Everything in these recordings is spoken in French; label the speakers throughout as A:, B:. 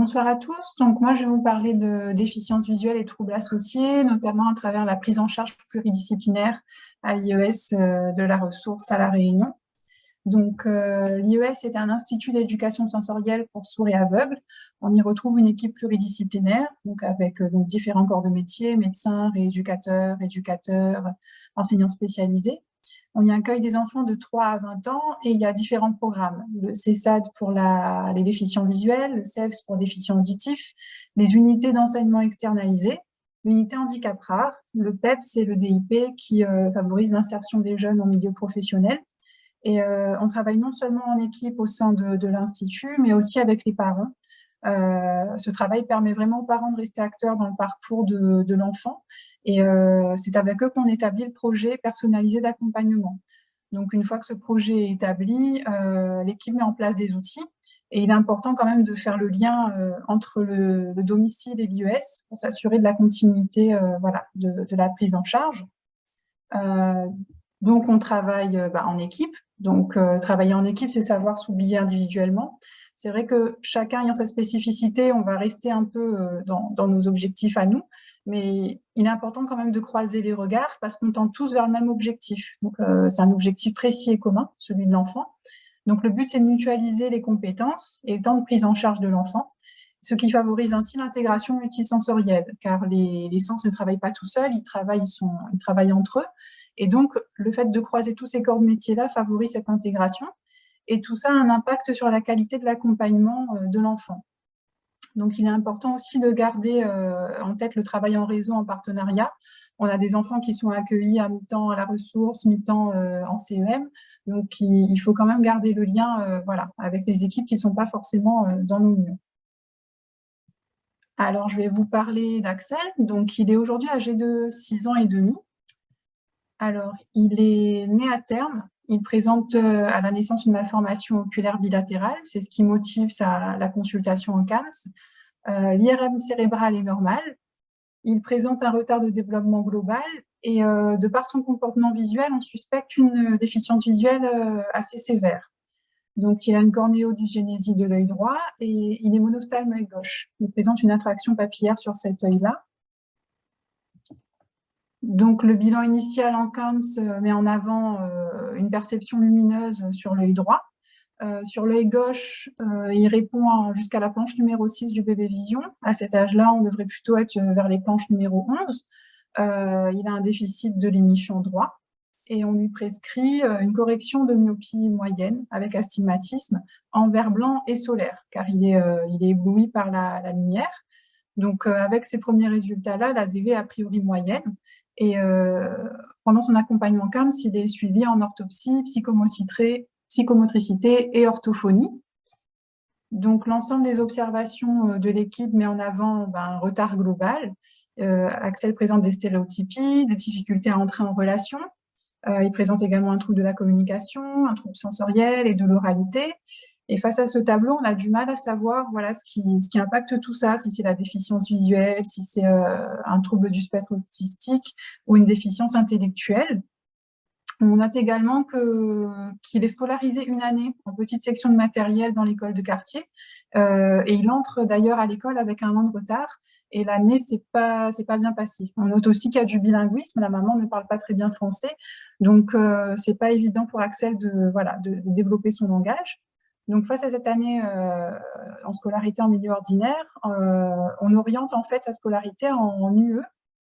A: Bonsoir à tous. Donc, moi, je vais vous parler de déficience visuelle et troubles associés, notamment à travers la prise en charge pluridisciplinaire à l'IES de la ressource à La Réunion. Donc, l'IES est un institut d'éducation sensorielle pour sourds et aveugles. On y retrouve une équipe pluridisciplinaire, donc avec donc différents corps de métier, médecins, éducateurs, enseignants spécialisés. On y accueille des enfants de 3 à 20 ans et il y a différents programmes. Le CESAD pour les déficients visuels, le CEVS pour déficients auditifs, les unités d'enseignement externalisées, l'unité handicap rare, le PEPS et le DIP qui favorisent l'insertion des jeunes en milieu professionnel. Et on travaille non seulement en équipe au sein de l'Institut, mais aussi avec les parents. Ce travail permet vraiment aux parents de rester acteurs dans le parcours de l'enfant. Et c'est avec eux qu'on établit le projet personnalisé d'accompagnement. Donc, une fois que ce projet est établi, l'équipe met en place des outils. Et il est important quand même de faire le lien entre le domicile et l'IES pour s'assurer de la continuité voilà, de la prise en charge. Donc, on travaille en équipe. Donc, travailler en équipe, c'est savoir s'oublier individuellement. C'est vrai que chacun ayant sa spécificité, on va rester un peu dans nos objectifs à nous, mais il est important quand même de croiser les regards parce qu'on tend tous vers le même objectif. Donc, c'est un objectif précis et commun, celui de l'enfant. Donc, le but, c'est de mutualiser les compétences et le temps de prise en charge de l'enfant, ce qui favorise ainsi l'intégration multisensorielle, car les sens ne travaillent pas tout seuls, ils travaillent entre eux. Et donc, le fait de croiser tous ces corps de métier-là favorise cette intégration. Et tout ça a un impact sur la qualité de l'accompagnement de l'enfant. Donc, il est important aussi de garder en tête le travail en réseau, en partenariat. On a des enfants qui sont accueillis à mi-temps à la ressource, mi-temps en CEM. Donc, il faut quand même garder le lien voilà, avec les équipes qui ne sont pas forcément dans nos murs. Alors, je vais vous parler d'Axel. Donc, il est aujourd'hui âgé de 6 ans et demi. Alors, il est né à terme. Il présente à la naissance une malformation oculaire bilatérale. C'est ce qui motive la consultation en CAMS. L'IRM cérébral est normal. Il présente un retard de développement global et de par son comportement visuel, on suspecte une déficience visuelle assez sévère. Donc, il a une cornéodysgénésie de l'œil droit et il est monophtalme œil gauche. Il présente une attraction papillaire sur cet œil-là. Donc, le bilan initial en CAMS met en avant une perception lumineuse sur l'œil droit. Sur l'œil gauche, il répond jusqu'à la planche numéro 6 du bébé vision. À cet âge-là, on devrait plutôt être vers les planches numéro 11. Il a un déficit de l'hémichon droit et on lui prescrit une correction de myopie moyenne avec astigmatisme en vert blanc et solaire, car il est ébloui par la lumière. Donc, avec ces premiers résultats-là, la DV est a priori moyenne. Et pendant son accompagnement CAMS, il est suivi en orthopsie, psychomotricité et orthophonie. Donc, l'ensemble des observations de l'équipe met en avant un retard global. Axel présente des stéréotypies, des difficultés à entrer en relation. Il présente également un trouble de la communication, un trouble sensoriel et de l'oralité. Et face à ce tableau, on a du mal à savoir voilà, ce qui impacte tout ça, si c'est la déficience visuelle, si c'est un trouble du spectre autistique ou une déficience intellectuelle. On note également qu'il est scolarisé une année en petite section de matériel dans l'école de quartier. Et il entre d'ailleurs à l'école avec un an de retard. Et l'année, c'est pas bien passé. On note aussi qu'il y a du bilinguisme. La maman ne parle pas très bien français. Donc, c'est pas évident pour Axel de développer son langage. Donc, face à cette année en scolarité en milieu ordinaire, on oriente en fait sa scolarité en UE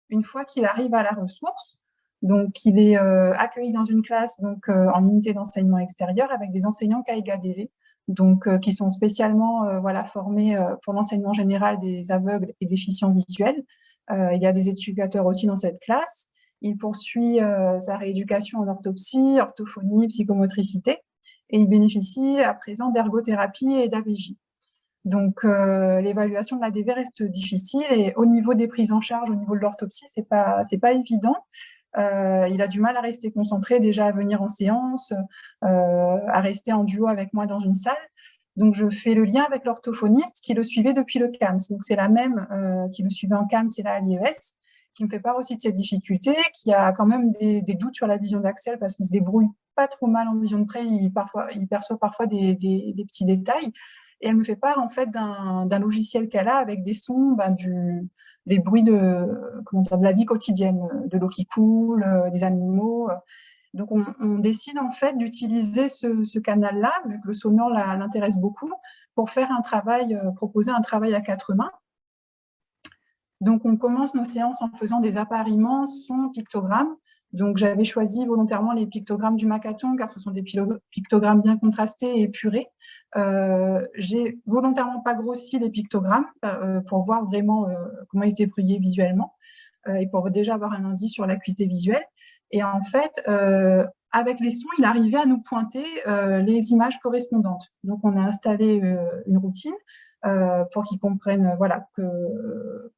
A: une fois qu'il arrive à la ressource. Donc, il est accueilli dans une classe en unité d'enseignement extérieur avec des enseignants KIGADV, qui sont spécialement formés pour l'enseignement général des aveugles et déficients visuels. Il y a des éducateurs aussi dans cette classe. Il poursuit sa rééducation en orthopsie, orthophonie, psychomotricité et il bénéficie à présent d'ergothérapie et d'AVJ. Donc, l'évaluation de la DV reste difficile et au niveau des prises en charge, au niveau de l'orthopsie, c'est pas évident. Il a du mal à rester concentré, déjà à venir en séance, à rester en duo avec moi dans une salle. Donc, je fais le lien avec l'orthophoniste qui le suivait depuis le CAMS. Donc, c'est la même qui le suivait en CAMS et là à l'IES, qui me fait part aussi de cette difficulté, qui a quand même des doutes sur la vision d'Axel parce qu'il se débrouille pas trop mal en vision de près, il perçoit parfois des petits détails. et elle me fait part en fait d'un logiciel qu'elle a avec des sons, des bruits de la vie quotidienne, de l'eau qui coule, des animaux. Donc on décide en fait d'utiliser ce canal-là, vu que le sonore l'intéresse beaucoup, pour faire proposer un travail à 4 mains. Donc, on commence nos séances en faisant des appariements, sons, pictogrammes. Donc, j'avais choisi volontairement les pictogrammes du Makaton, car ce sont des pictogrammes bien contrastés et épurés. J'ai volontairement pas grossi les pictogrammes pour voir vraiment comment ils se débrouillaient visuellement et pour déjà avoir un indice sur l'acuité visuelle. Et en fait, avec les sons, il arrivait à nous pointer les images correspondantes. Donc, on a installé une routine pour qu'ils comprennent que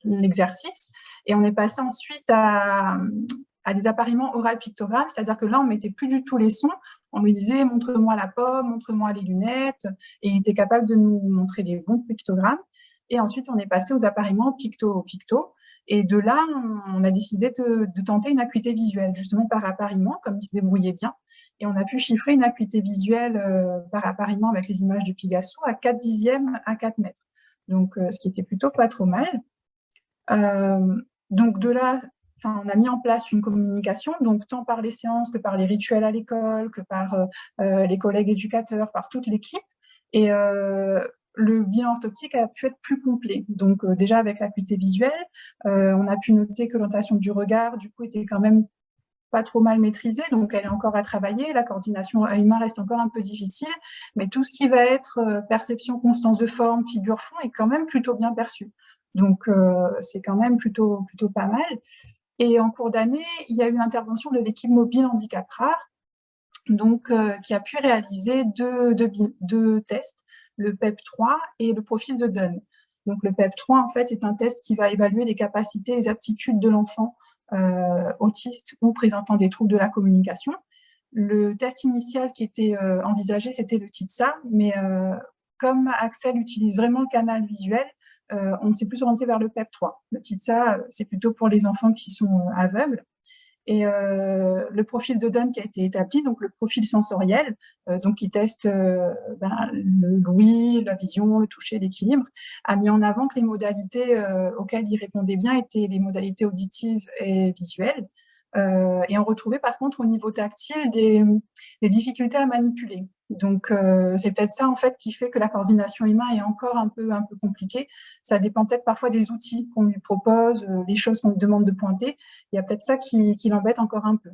A: l'exercice. Et on est passé ensuite à des appariements oral pictogrammes, c'est-à-dire que là, on ne mettait plus du tout les sons. On lui disait « montre-moi la pomme, montre-moi les lunettes », et il était capable de nous montrer les bons pictogrammes. Et ensuite, on est passé aux appariements picto-picto. Et de là, on a décidé de tenter une acuité visuelle, justement par appariement, comme il se débrouillait bien. Et on a pu chiffrer une acuité visuelle par appariement avec les images du Pigasso à 4/10 à 4 mètres. Donc, ce qui était plutôt pas trop mal. Donc de là, on a mis en place une communication, donc tant par les séances que par les rituels à l'école, que par les collègues éducateurs, par toute l'équipe. Et le bilan orthoptique a pu être plus complet. Donc déjà avec l'acuité visuelle, on a pu noter que l'orientation du regard, du coup, était quand même pas trop mal maîtrisée, donc elle est encore à travailler. La coordination œil-main reste encore un peu difficile, mais tout ce qui va être perception, constance de forme, figure-fond est quand même plutôt bien perçu. Donc, c'est quand même plutôt pas mal. Et en cours d'année, il y a eu l'intervention de l'équipe mobile handicap rare, donc, qui a pu réaliser deux tests, le PEP3 et le profil de Dunn. Donc, le PEP3, en fait, c'est un test qui va évaluer les capacités et les aptitudes de l'enfant autiste ou présentant des troubles de la communication. Le test initial qui était envisagé, c'était le TITSA, mais comme Axel utilise vraiment le canal visuel, on s'est plus orienté vers le PEP3. Le TITSA, c'est plutôt pour les enfants qui sont aveugles. Et le profil de Dunn qui a été établi, donc le profil sensoriel, donc qui teste l'ouïe, la vision, le toucher, l'équilibre, a mis en avant que les modalités auxquelles il répondait bien étaient les modalités auditives et visuelles. Et on retrouvait par contre au niveau tactile des difficultés à manipuler. Donc c'est peut-être ça en fait qui fait que la coordination humaine est encore un peu compliquée. Ça dépend peut-être parfois des outils qu'on lui propose, des choses qu'on lui demande de pointer. Il y a peut-être ça qui l'embête encore un peu.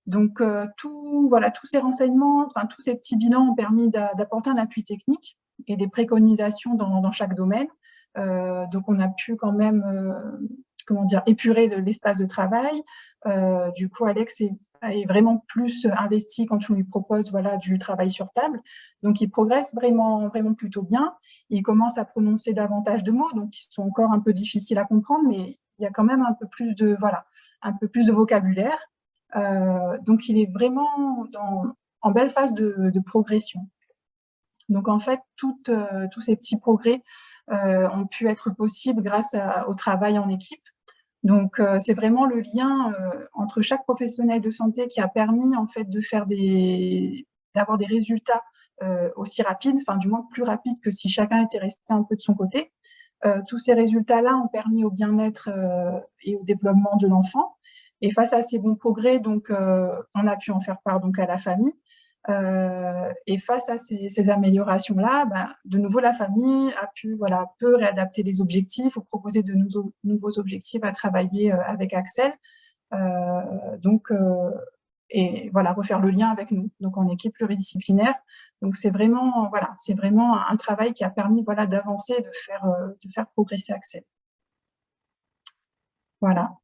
A: Donc tous ces renseignements, tous ces petits bilans ont permis d'apporter un appui technique et des préconisations dans chaque domaine. Donc on a pu quand même épurer l'espace de travail. Du coup, Alex est vraiment plus investi quand on lui propose du travail sur table. Donc, il progresse vraiment plutôt bien. Il commence à prononcer davantage de mots, donc qui sont encore un peu difficiles à comprendre, mais il y a quand même un peu plus de vocabulaire. Donc, il est vraiment en belle phase de progression. Donc, en fait, tous ces petits progrès ont pu être possibles grâce au travail en équipe. Donc, c'est vraiment le lien entre chaque professionnel de santé qui a permis en fait d'avoir des résultats aussi rapides, du moins plus rapides que si chacun était resté un peu de son côté. Tous ces résultats-là ont permis au bien-être et au développement de l'enfant. Et face à ces bons progrès, donc, on a pu en faire part donc, à la famille. Et face à ces améliorations-là, de nouveau, la famille peut réadapter les objectifs ou proposer de nouveaux objectifs à travailler avec Axel. Et refaire le lien avec nous, donc en équipe pluridisciplinaire. Donc c'est vraiment un travail qui a permis d'avancer, de faire progresser Axel. Voilà.